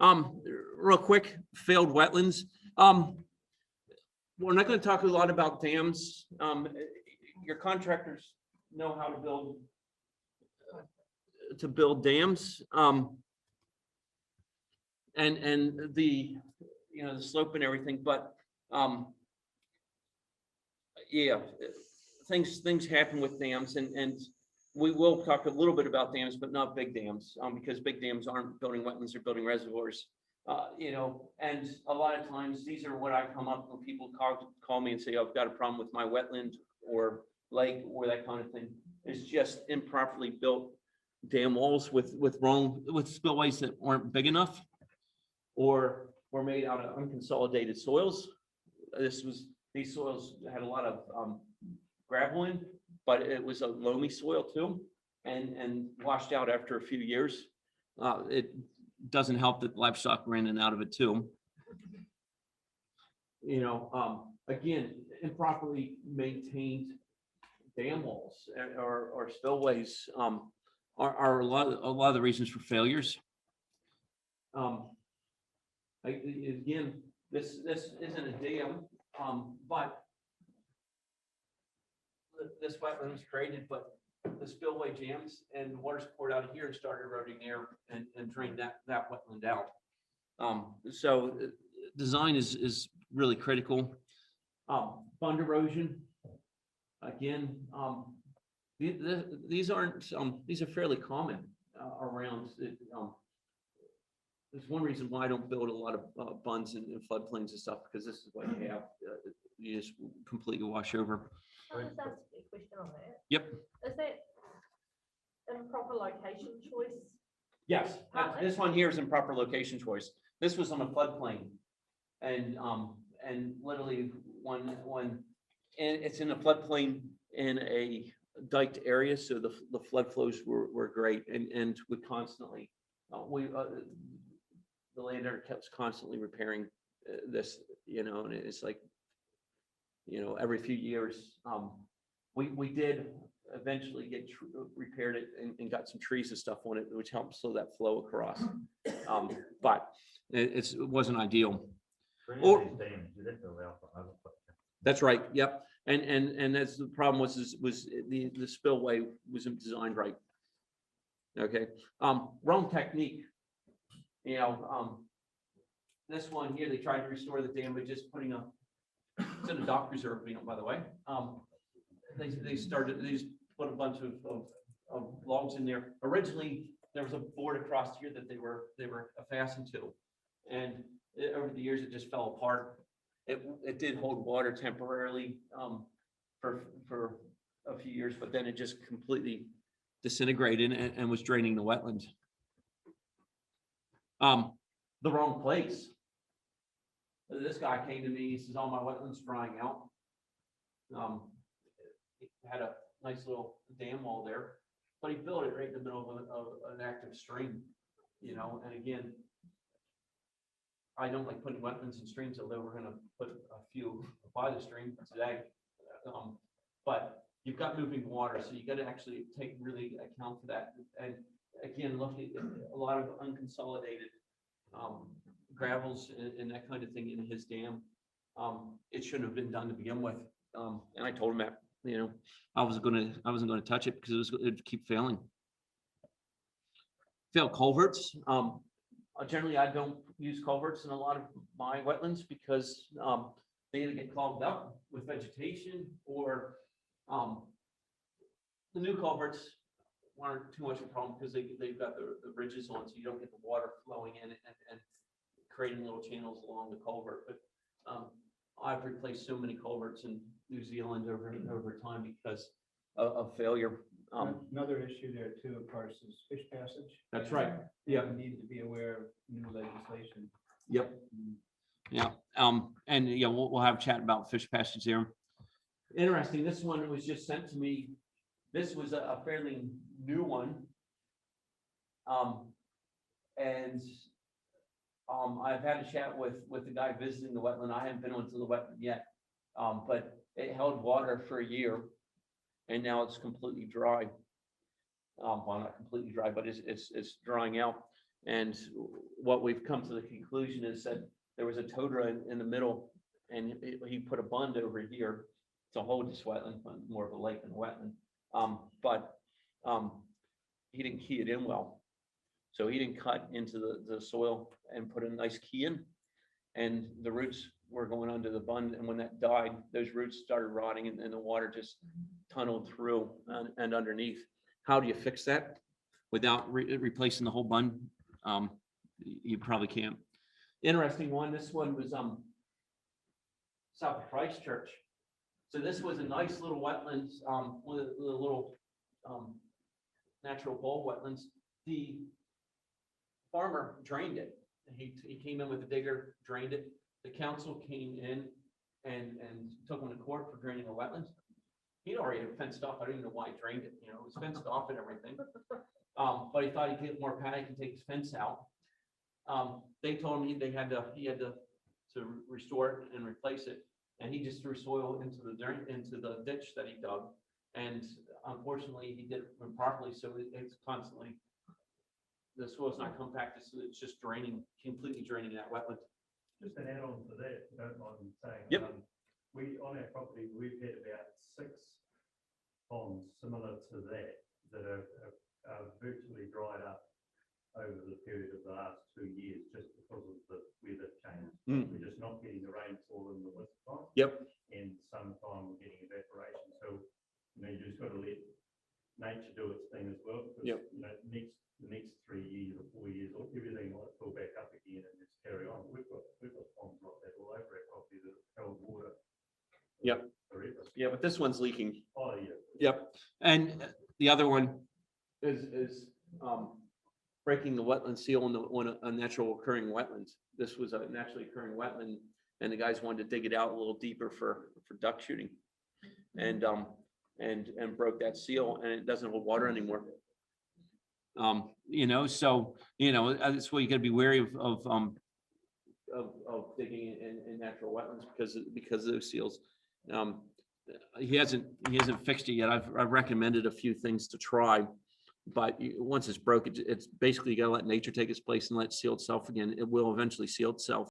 Real quick, failed wetlands. We're not going to talk a lot about dams. Your contractors know how to build dams. And the the slope and everything, but yeah, things happen with dams, and we will talk a little bit about dams, but not big dams, because big dams aren't building wetlands, they're building reservoirs. And a lot of times these are what I come up when people call me and say, oh, I've got a problem with my wetland or lake or that kind of thing. It's just improperly built dam walls with spillways that weren't big enough, or were made out of unconsolidated soils. These soils had a lot of gravel in, but it was a loamy soil too, and washed out after a few years. It doesn't help that livestock ran in and out of it too. Again, improperly maintained dam walls or spillways are a lot of the reasons for failures. Again, this isn't a dam, but this wetland was created, but the spillway jams and water's poured out of here and started eroding there and drained that wetland out. So design is really critical. Bund erosion, again, these are fairly common around. There's one reason why I don't build a lot of bunds and floodplains and stuff, because this is what you have. You just completely wash over. Can I just ask a question on that? Yep. Is that improper location choice? Yes, this one here is improper location choice. This was on a floodplain, and literally when it's in a floodplain in a diked area, so the flood flows were great, and we constantly the landowner kept constantly repairing this, and it's like, every few years, we did eventually get repaired it and got some trees and stuff on it, which helped slow that flow across. But it wasn't ideal. That's right. Yep. And that's the problem was the spillway wasn't designed right. Okay. Wrong technique. This one here, they tried to restore the dam by just putting it's in a dock reserve, by the way. They just put a bunch of logs in there. Originally, there was a board across here that they were fastened to, and over the years it just fell apart. It did hold water temporarily for a few years, but then it just completely disintegrated and was draining the wetlands. The wrong place. This guy came to me, he says, all my wetlands drying out. He had a nice little dam wall there, but he built it right in the middle of an active stream, and again, I don't like putting wetlands in streams, although we're going to put a few by the stream today. But you've got moving water, so you got to actually really account for that. And again, looking at a lot of unconsolidated gravels and that kind of thing in his dam. It shouldn't have been done to begin with. And I told him that, I wasn't going to touch it because it would keep failing. Failed culverts. Generally, I don't use culverts in a lot of my wetlands because they either get clogged up with vegetation, or the new culverts aren't too much of a problem because they've got the ridges on, so you don't get the water flowing in and creating little channels along the culvert. But I've replaced so many culverts in New Zealand over time because of failure. Another issue there too, of course, is fish passage. That's right. Yeah. We need to be aware of new legislation. Yep. Yeah. And yeah, we'll have a chat about fish passage there. Interesting. This one was just sent to me. This was a fairly new one. And I've had a chat with the guy visiting the wetland. I haven't been onto the wetland yet, but it held water for a year, and now it's completely dry. Well, not completely dry, but it's drying out. And what we've come to the conclusion is that there was a tundra in the middle, and he put a bund over here to hold this wetland, but more of a lake than a wetland. But he didn't key it in well. So he didn't cut into the soil and put a nice key in. And the roots were going under the bund. And when that died, those roots started rotting and the water just tunneled through and underneath. How do you fix that without replacing the whole bund? You probably can't. Interesting one. This one was south of Christchurch. So this was a nice little wetlands, with a little natural bowl wetlands. The farmer drained it. He came in with a digger, drained it. The council came in and took him to court for draining a wetland. He'd already fenced off. I don't even know why he drained it. You know, it was fenced off and everything. But he thought he'd get more panic and take his fence out. They told him he had to restore it and replace it. And he just threw soil into the ditch that he dug. And unfortunately, he did it improperly. So it's constantly, the soil's not compacted, so it's just completely draining that wetland. Just an add-on to that, if you don't mind me saying. Yep. We, on our property, we've had about 6 ponds similar to that are virtually dried up over the period of the last 2 years, just because of the weather change. We're just not getting the rainfall in the winter time. Yep. And sometime we're getting evaporation. So, you know, you just got to let nature do its thing as well. Because, Yep. you know, the next 3 years or 4 years, everything might fill back up again and just carry on. We've got ponds like that all over our property that have held water. Yep. Forever. Yeah, but this one's leaking. Oh, yeah. Yep. And the other one is breaking the wetland seal on a natural occurring wetlands. This was a naturally occurring wetland, and the guys wanted to dig it out a little deeper for duck shooting, and broke that seal, and it doesn't hold water anymore. You know, so you know that's why you got to be wary of digging in natural wetlands because of those seals. He hasn't fixed it yet. I've recommended a few things to try, but once it's broke, it's basically got to let nature take its place and let it seal itself again. It will eventually seal itself.